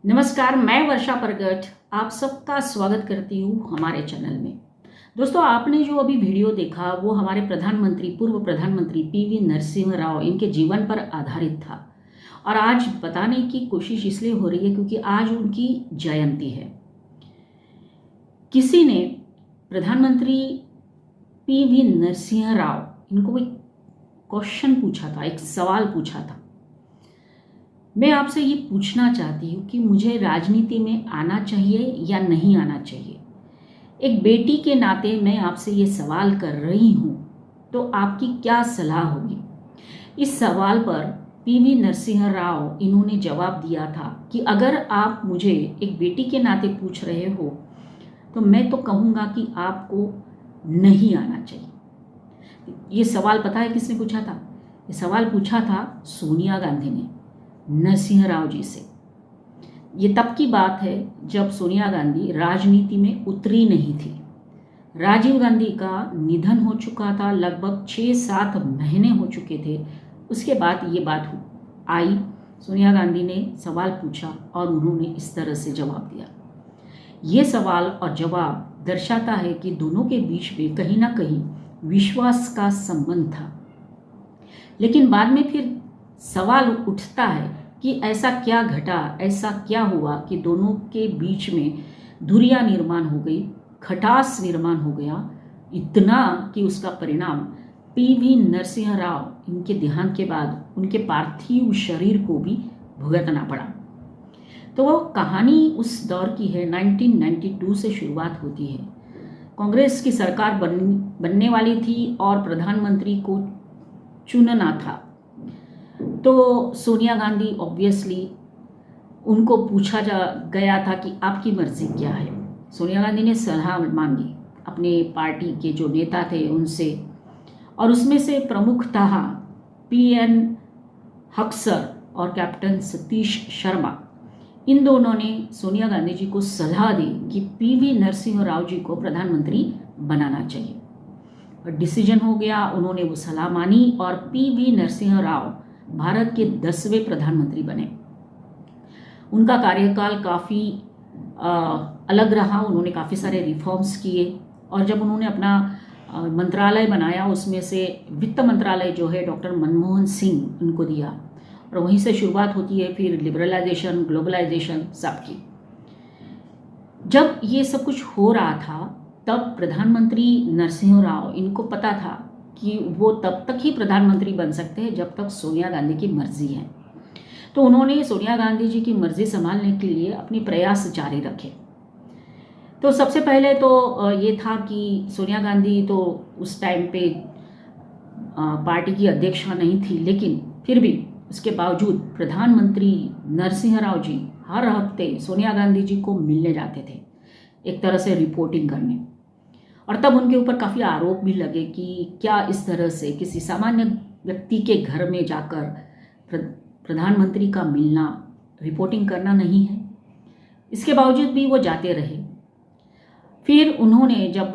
नमस्कार, मैं वर्षा प्रगट आप सबका स्वागत करती हूँ हमारे चैनल में। दोस्तों, आपने जो अभी वीडियो देखा वो हमारे पूर्व प्रधानमंत्री पीवी नरसिम्हा राव इनके जीवन पर आधारित था। और आज बताने की कोशिश इसलिए हो रही है क्योंकि आज उनकी जयंती है। किसी ने प्रधानमंत्री पीवी नरसिम्हा राव इनको एक क्वेश्चन पूछा था, एक सवाल पूछा था। मैं आपसे ये पूछना चाहती हूँ कि मुझे राजनीति में आना चाहिए या नहीं आना चाहिए। एक बेटी के नाते मैं आपसे ये सवाल कर रही हूँ, तो आपकी क्या सलाह होगी? इस सवाल पर पीवी नरसिम्हा राव इन्होंने जवाब दिया था कि अगर आप मुझे एक बेटी के नाते पूछ रहे हो तो मैं तो कहूँगा कि आपको नहीं आना चाहिए। ये सवाल पता है किसने पूछा था? ये सवाल पूछा था सोनिया गांधी ने नरसिम्हा राव जी से। ये तब की बात है जब सोनिया गांधी राजनीति में उतरी नहीं थी। राजीव गांधी का निधन हो चुका था, लगभग 6-7 महीने हो चुके थे। उसके बाद ये बात आई, सोनिया गांधी ने सवाल पूछा और उन्होंने इस तरह से जवाब दिया। ये सवाल और जवाब दर्शाता है कि दोनों के बीच में कहीं ना कहीं विश्वास का संबंध था। लेकिन बाद में फिर सवाल उठता है कि ऐसा क्या घटा, ऐसा क्या हुआ कि दोनों के बीच में दूरियां निर्माण हो गई, खटास निर्माण हो गया, इतना कि उसका परिणाम पीवी नरसिम्हा राव इनके देहांत के बाद उनके पार्थिव शरीर को भी भुगतना पड़ा। तो वो कहानी उस दौर की है, 1992 से शुरुआत होती है। कांग्रेस की सरकार बनने वाली थी और प्रधानमंत्री को चुनना था। तो सोनिया गांधी ऑब्वियसली उनको पूछा गया था कि आपकी मर्जी क्या है। सोनिया गांधी ने सलाह मांगी अपने पार्टी के जो नेता थे उनसे, और उसमें से प्रमुख था PN हक्सर और कैप्टन सतीश शर्मा। इन दोनों ने सोनिया गांधी जी को सलाह दी कि पीवी नरसिम्हा राव जी को प्रधानमंत्री बनाना चाहिए। और डिसीजन हो गया, उन्होंने वो सलाह मानी और पीवी नरसिम्हा राव भारत के 10वें प्रधानमंत्री बने। उनका कार्यकाल काफ़ी अलग रहा, उन्होंने काफ़ी सारे रिफॉर्म्स किए। और जब उन्होंने अपना मंत्रालय बनाया, उसमें से वित्त मंत्रालय जो है डॉक्टर मनमोहन सिंह उनको दिया, और वहीं से शुरुआत होती है फिर लिबरलाइजेशन, ग्लोबलाइजेशन सबकी। जब ये सब कुछ हो रहा था तब प्रधानमंत्री नरसिम्हा राव इनको पता था कि वो तब तक ही प्रधानमंत्री बन सकते हैं जब तक सोनिया गांधी की मर्जी है। तो उन्होंने सोनिया गांधी जी की मर्जी संभालने के लिए अपने प्रयास जारी रखे। तो सबसे पहले तो ये था कि सोनिया गांधी तो उस टाइम पे पार्टी की अध्यक्षा नहीं थी, लेकिन फिर भी उसके बावजूद प्रधानमंत्री नरसिम्हा राव जी हर हफ्ते सोनिया गांधी जी को मिलने जाते थे, एक तरह से रिपोर्टिंग करने। और तब उनके ऊपर काफ़ी आरोप भी लगे कि क्या इस तरह से किसी सामान्य व्यक्ति के घर में जाकर प्रधानमंत्री का मिलना, रिपोर्टिंग करना नहीं है। इसके बावजूद भी वो जाते रहे। फिर उन्होंने जब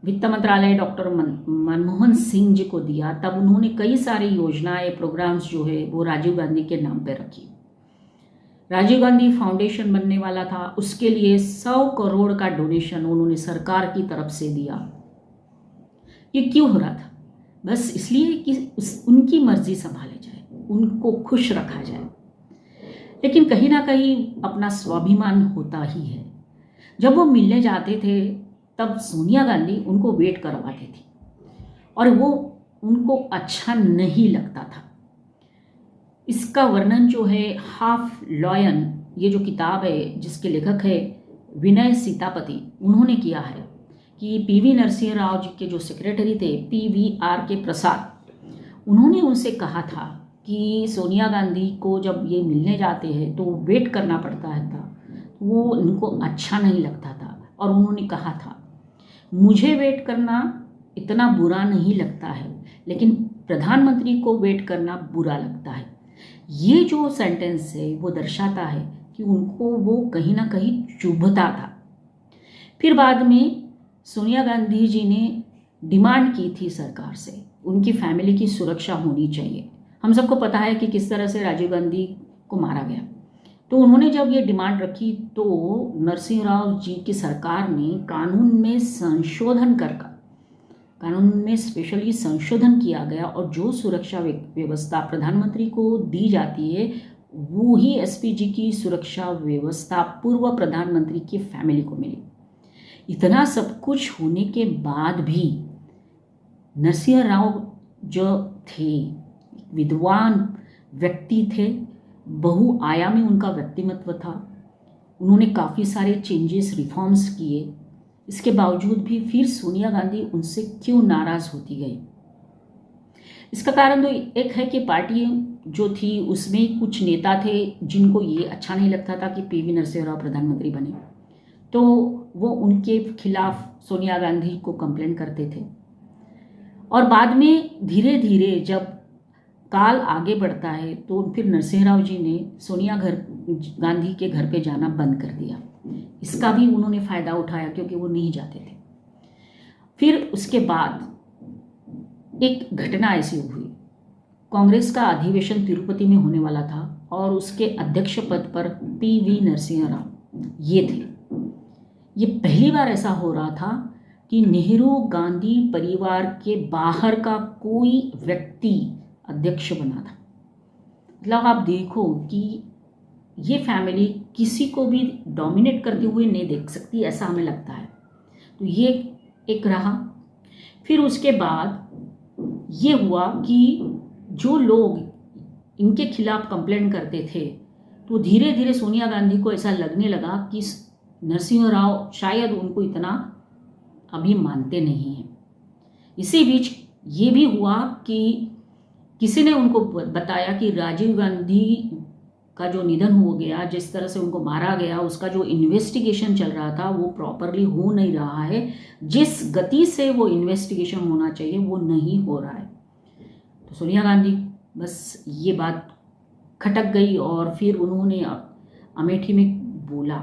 वित्त मंत्रालय डॉक्टर मनमोहन सिंह जी को दिया, तब उन्होंने कई सारी योजनाएं, प्रोग्राम्स जो है वो राजीव गांधी के नाम पे रखी। राजीव गांधी फाउंडेशन बनने वाला था, उसके लिए 100 करोड़ का डोनेशन उन्होंने सरकार की तरफ से दिया। ये क्यों हो रहा था? बस इसलिए कि उनकी मर्जी संभाली जाए, उनको खुश रखा जाए। लेकिन कहीं ना कहीं अपना स्वाभिमान होता ही है। जब वो मिलने जाते थे तब सोनिया गांधी उनको वेट करवाती थी और वो उनको अच्छा नहीं लगता था। इसका वर्णन जो है हाफ लॉयन, ये जो किताब है जिसके लेखक है विनय सीतापति, उन्होंने किया है कि पीवी नरसिम्हा राव जी के जो सेक्रेटरी थे PVR के प्रसाद, उन्होंने उनसे कहा था कि सोनिया गांधी को जब ये मिलने जाते हैं तो वेट करना पड़ता है था, वो उनको अच्छा नहीं लगता था। और उन्होंने कहा था, मुझे वेट करना इतना बुरा नहीं लगता है, लेकिन प्रधानमंत्री को वेट करना बुरा लगता है। ये जो सेंटेंस है वो दर्शाता है कि उनको वो कहीं ना कहीं चुभता था। फिर बाद में सोनिया गांधी जी ने डिमांड की थी सरकार से, उनकी फैमिली की सुरक्षा होनी चाहिए। हम सबको पता है कि किस तरह से राजीव गांधी को मारा गया। तो उन्होंने जब ये डिमांड रखी तो नरसिंह राव जी की सरकार ने कानून में संशोधन कर कानून में स्पेशली संशोधन किया गया और जो सुरक्षा व्यवस्था प्रधानमंत्री को दी जाती है वो ही एसपीजी की सुरक्षा व्यवस्था पूर्व प्रधानमंत्री की फैमिली को मिली। इतना सब कुछ होने के बाद भी नरसिंह राव जो थे विद्वान व्यक्ति थे, बहुआयामी उनका व्यक्तिमत्व था, उन्होंने काफ़ी सारे चेंजेस रिफॉर्म्स किए। इसके बावजूद भी फिर सोनिया गांधी उनसे क्यों नाराज़ होती गई? इसका कारण तो एक है कि पार्टी जो थी उसमें कुछ नेता थे जिनको ये अच्छा नहीं लगता था कि पीवी नरसिंह राव प्रधानमंत्री बने, तो वो उनके खिलाफ सोनिया गांधी को कंप्लेंट करते थे। और बाद में धीरे धीरे जब काल आगे बढ़ता है तो फिर नरसिंह राव जी ने सोनिया गांधी के घर पे जाना बंद कर दिया। इसका भी उन्होंने फ़ायदा उठाया क्योंकि वो नहीं जाते थे। फिर उसके बाद एक घटना ऐसी हुई, कांग्रेस का अधिवेशन तिरुपति में होने वाला था और उसके अध्यक्ष पद पर पीवी नरसिंह राव ये थे। ये पहली बार ऐसा हो रहा था कि नेहरू गांधी परिवार के बाहर का कोई व्यक्ति अध्यक्ष बना था। मतलब आप देखो कि ये फैमिली किसी को भी डोमिनेट करते हुए नहीं देख सकती, ऐसा हमें लगता है। तो ये एक रहा। फिर उसके बाद ये हुआ कि जो लोग इनके खिलाफ कंप्लेंट करते थे तो धीरे धीरे सोनिया गांधी को ऐसा लगने लगा कि नरसिंह राव शायद उनको इतना अभी मानते नहीं हैं। इसी बीच ये भी हुआ कि किसी ने उनको बताया कि राजीव गांधी का जो निधन हो गया, जिस तरह से उनको मारा गया, उसका जो इन्वेस्टिगेशन चल रहा था वो प्रॉपरली हो नहीं रहा है। जिस गति से वो इन्वेस्टिगेशन होना चाहिए वो नहीं हो रहा है। तो सोनिया गांधी बस ये बात खटक गई और फिर उन्होंने अमेठी में बोला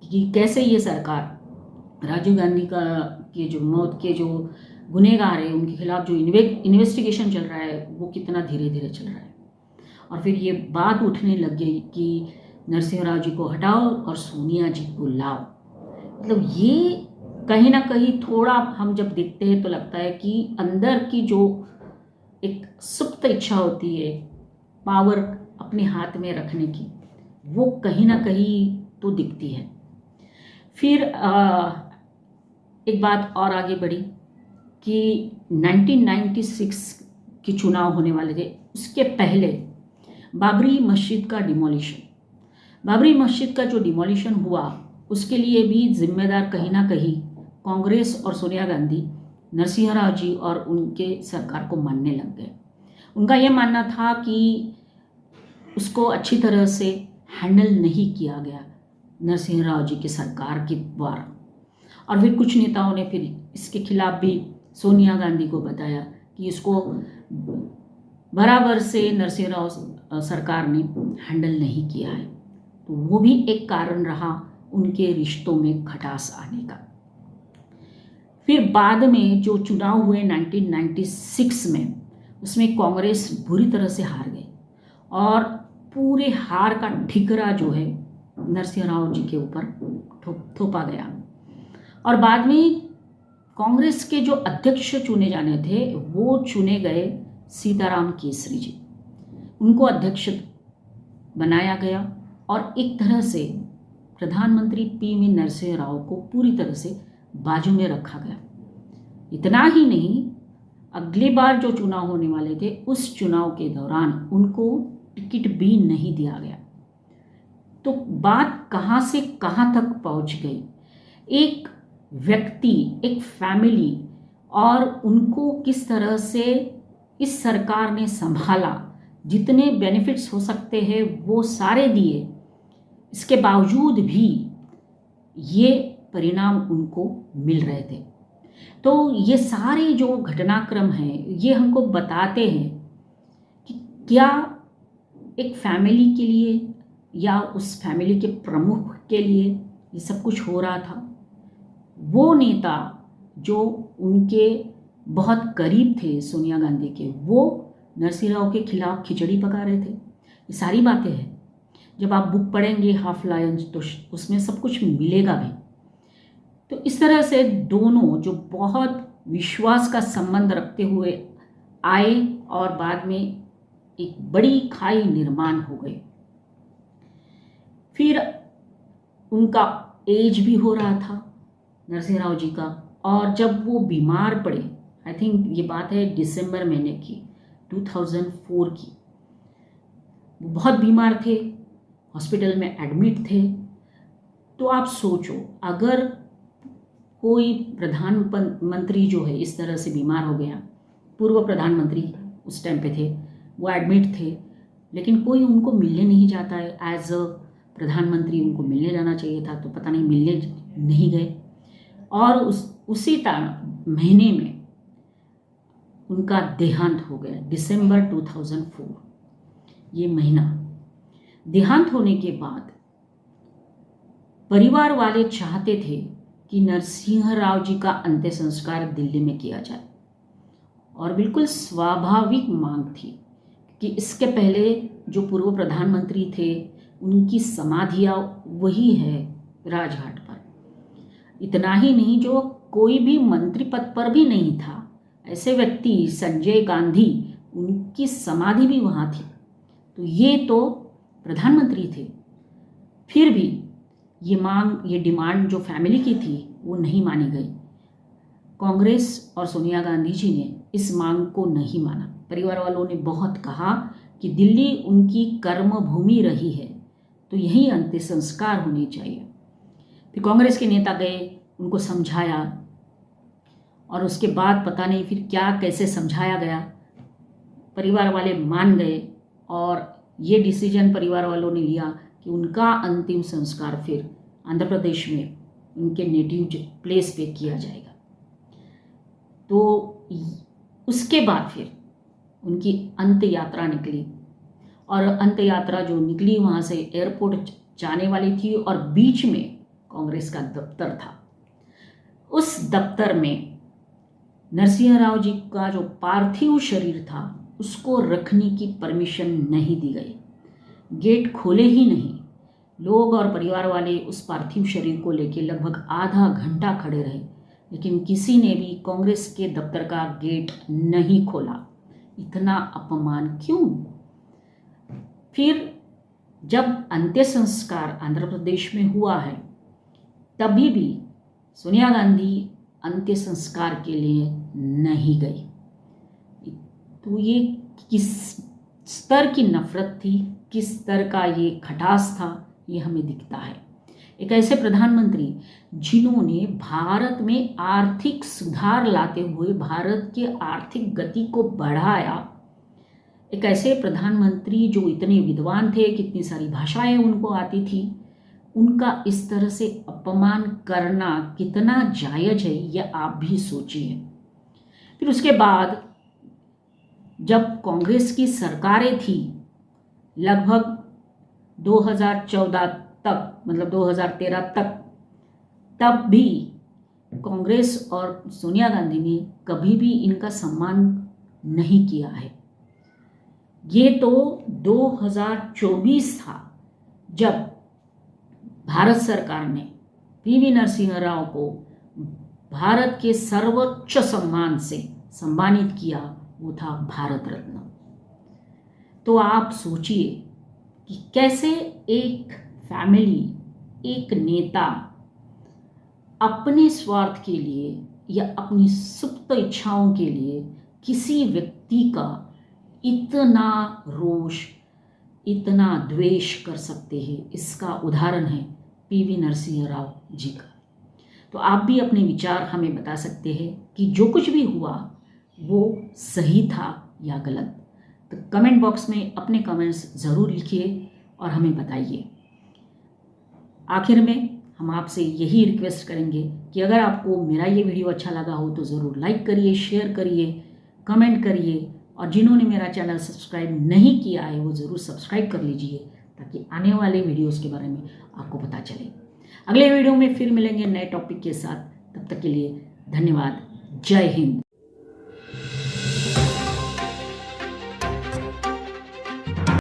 कि कैसे ये सरकार राजीव गांधी के जो मौत के जो गुनहगार है उनके खिलाफ जो इन्वेस्टिगेशन चल रहा है वो कितना धीरे धीरे चल रहा है। और फिर ये बात उठने लग गई कि नरसिंह राव जी को हटाओ और सोनिया जी को लाओ। मतलब ये कहीं ना कहीं थोड़ा हम जब देखते हैं तो लगता है कि अंदर की जो एक सुप्त इच्छा होती है पावर अपने हाथ में रखने की, वो कहीं ना कहीं तो दिखती है। फिर एक बात और आगे बढ़ी कि 1996 के चुनाव होने वाले थे। उसके पहले बाबरी मस्जिद का डिमोलिशन, बाबरी मस्जिद का जो डिमोलिशन हुआ उसके लिए भी जिम्मेदार कहीं ना कहीं कांग्रेस और सोनिया गांधी नरसिंह राव जी और उनके सरकार को मानने लग गए। उनका यह मानना था कि उसको अच्छी तरह से हैंडल नहीं किया गया नरसिंह राव जी की सरकार के द्वारा। और फिर कुछ नेताओं ने फिर इसके खिलाफ भी सोनिया गांधी को बताया कि इसको बराबर से नरसिंह राव सरकार ने हैंडल नहीं किया है। तो वो भी एक कारण रहा उनके रिश्तों में खटास आने का। फिर बाद में जो चुनाव हुए 1996 में, उसमें कांग्रेस बुरी तरह से हार गई और पूरे हार का ठिकरा जो है नरसिंह राव जी के ऊपर थोपा गया। और बाद में कांग्रेस के जो अध्यक्ष चुने जाने थे वो चुने गए सीताराम केसरी जी। उनको अध्यक्ष बनाया गया और एक तरह से प्रधानमंत्री पीवी नरसिंह राव को पूरी तरह से बाजू में रखा गया। इतना ही नहीं, अगली बार जो चुनाव होने वाले थे उस चुनाव के दौरान उनको टिकट भी नहीं दिया गया। तो बात कहाँ से कहाँ तक पहुँच गई। एक व्यक्ति, एक फैमिली, और उनको किस तरह से इस सरकार ने संभाला, जितने बेनिफिट्स हो सकते हैं वो सारे दिए, इसके बावजूद भी ये परिणाम उनको मिल रहे थे। तो ये सारे जो घटनाक्रम हैं ये हमको बताते हैं कि क्या एक फैमिली के लिए या उस फैमिली के प्रमुख के लिए ये सब कुछ हो रहा था। वो नेता जो उनके बहुत करीब थे सोनिया गांधी के, वो नरसिंह राव के खिलाफ खिचड़ी पका रहे थे। ये सारी बातें हैं जब आप बुक पढ़ेंगे हाफ लायन तो उसमें सब कुछ मिलेगा भी। तो इस तरह से दोनों जो बहुत विश्वास का संबंध रखते हुए आए और बाद में एक बड़ी खाई निर्माण हो गई। फिर उनका एज भी हो रहा था नरसिंह राव जी का, और जब वो बीमार पड़े, आई थिंक ये बात है दिसंबर महीने की 2004 की, वो बहुत बीमार थे, हॉस्पिटल में एडमिट थे। तो आप सोचो, अगर कोई प्रधानमंत्री जो है इस तरह से बीमार हो गया, पूर्व प्रधानमंत्री उस टाइम पे थे, वो एडमिट थे, लेकिन कोई उनको मिलने नहीं जाता है एज अ प्रधानमंत्री, उनको मिलने जाना चाहिए था, तो पता नहीं मिलने नहीं गए। और उसी महीने में उनका देहांत हो गया, दिसंबर 2004 ये महीना। देहांत होने के बाद परिवार वाले चाहते थे कि नरसिंह राव जी का अंत्य संस्कार दिल्ली में किया जाए, और बिल्कुल स्वाभाविक मांग थी कि इसके पहले जो पूर्व प्रधानमंत्री थे उनकी समाधियाँ वही है राजघाट पर। इतना ही नहीं, जो कोई भी मंत्री पद पर भी नहीं था, ऐसे व्यक्ति संजय गांधी, उनकी समाधि भी वहाँ थी। तो ये तो प्रधानमंत्री थे, फिर भी ये डिमांड जो फैमिली की थी वो नहीं मानी गई। कांग्रेस और सोनिया गांधी जी ने इस मांग को नहीं माना। परिवार वालों ने बहुत कहा कि दिल्ली उनकी कर्म भूमि रही है, तो यही अंत्य संस्कार होने चाहिए। फिर कांग्रेस के नेता गए, उनको समझाया, और उसके बाद पता नहीं फिर क्या कैसे समझाया गया, परिवार वाले मान गए, और ये डिसीजन परिवार वालों ने लिया कि उनका अंतिम संस्कार फिर आंध्र प्रदेश में उनके नेटिव प्लेस पे किया जाएगा। तो उसके बाद फिर उनकी अंत्य यात्रा निकली, और अंत्य यात्रा जो निकली वहाँ से एयरपोर्ट जाने वाली थी, और बीच में कांग्रेस का दफ्तर था। उस दफ्तर में नरसिंह राव जी का जो पार्थिव शरीर था उसको रखने की परमिशन नहीं दी गई, गेट खोले ही नहीं। लोग और परिवार वाले उस पार्थिव शरीर को लेकर लगभग आधा घंटा खड़े रहे, लेकिन किसी ने भी कांग्रेस के दफ्तर का गेट नहीं खोला। इतना अपमान क्यों? फिर जब अंत्य संस्कार आंध्र प्रदेश में हुआ है, तभी भी सोनिया गांधी अंत्य संस्कार के लिए नहीं गई। तो ये किस स्तर की नफरत थी, किस स्तर का ये खटास था, ये हमें दिखता है। एक ऐसे प्रधानमंत्री जिन्होंने भारत में आर्थिक सुधार लाते हुए भारत के आर्थिक गति को बढ़ाया, एक ऐसे प्रधानमंत्री जो इतने विद्वान थे, कितनी सारी भाषाएं उनको आती थी, उनका इस तरह से अपमान करना कितना जायज है, यह आप भी सोचिए। फिर उसके बाद जब कांग्रेस की सरकारें थी लगभग 2014 तक, मतलब 2013 तक, तब भी कांग्रेस और सोनिया गांधी ने कभी भी इनका सम्मान नहीं किया है। ये तो 2024 था जब भारत सरकार ने पीवी नरसिंह राव को भारत के सर्वोच्च सम्मान से सम्मानित किया, वो था भारत रत्न। तो आप सोचिए कि कैसे एक फैमिली, एक नेता अपने स्वार्थ के लिए या अपनी सुप्त इच्छाओं के लिए किसी व्यक्ति का इतना रोष, इतना द्वेष कर सकते हैं। इसका उदाहरण है पीवी नरसिंह राव जी का। तो आप भी अपने विचार हमें बता सकते हैं कि जो कुछ भी हुआ वो सही था या गलत। तो कमेंट बॉक्स में अपने कमेंट्स ज़रूर लिखिए और हमें बताइए। आखिर में हम आपसे यही रिक्वेस्ट करेंगे कि अगर आपको मेरा ये वीडियो अच्छा लगा हो तो ज़रूर लाइक करिए, शेयर करिए, कमेंट करिए, और जिन्होंने मेरा चैनल सब्सक्राइब नहीं किया है वो ज़रूर सब्सक्राइब कर लीजिए, ताकि आने वाले वीडियोस के बारे में आपको पता चले। अगले वीडियो में फिर मिलेंगे नए टॉपिक के साथ। तब तक के लिए धन्यवाद। जय हिंद।